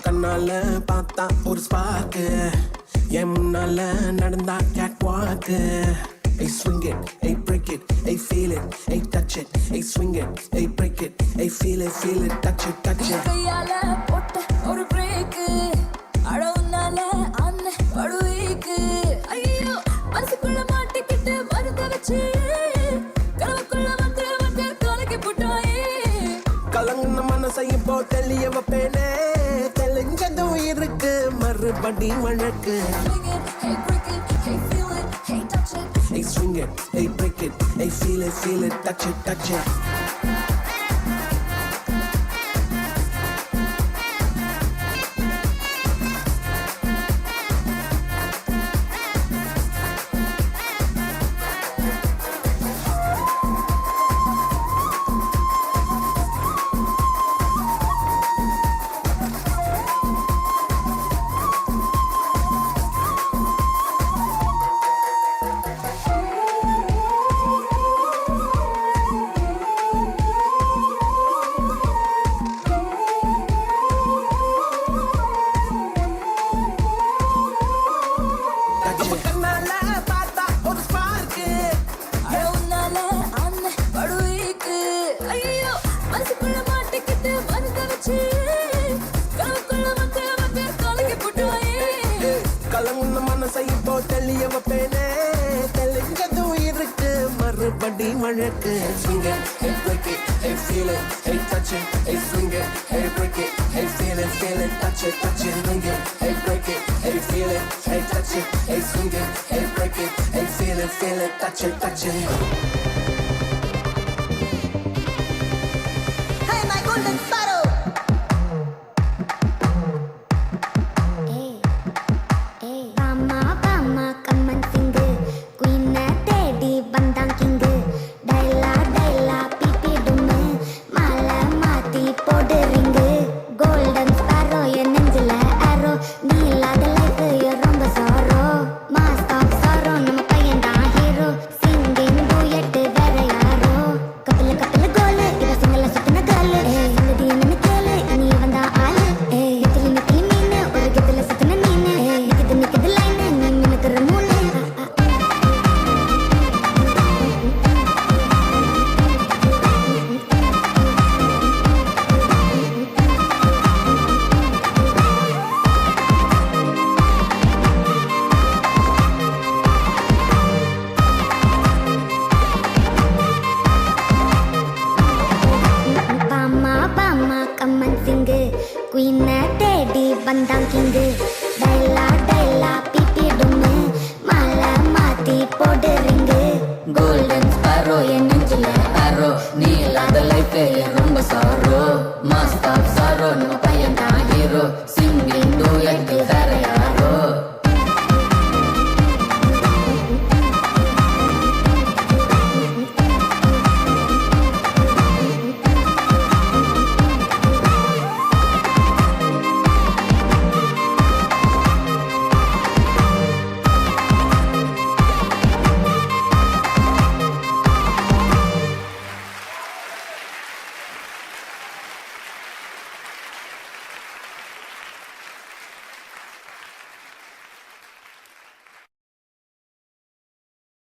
கண்ணால பார்த்தா ஒரு ஸ்பார்க்கு, என் முன்னால நடந்தா கேட் வாக்கு. Hey swing it, hey break it, hey feel it, hey touch it, hey swing it, hey break it, hey feel it, touch it, touch it. கையால போட்ட ஒரு பிரேக், அடவுனால அண்ணே படுவீக்கு. ஐயோ மனசுக்குள்ள மாட்டிக்கிட்டு மருந்து வச்சு கனவுக்குள்ள வந்து வந்து கலக்கி போட்டாயே. கலங்குன மனசை இப்போ தெளிய வைப்பேனே, தெளிஞ்சதும் இருக்கு மறுபடி வழக்கு. Hey break it, hey feel it, hey touch it. Hey swing it, hey break it, hey feel it, touch it, touch it. கலங்குன மனசை இப்போ தெளிய வைப்பேனே, தெளிஞ்சதும் இருக்கு மறுபடி வழக்கு. Swing it, hey break it, hey feel it, hey touch it, hey swing it, hey break it, hey feel it, touch it, touch it. Swing it, hey break it, hey feel it, hey touch it, hey swing it, hey break it, hey feel it, touch it, touch it. Hey my golden sparrow. Bandang king, daila daila pipi dumme, mala mati podering. Golden sparrow en nechile arrow, nee ilada life romba sorrow, master of sorrow.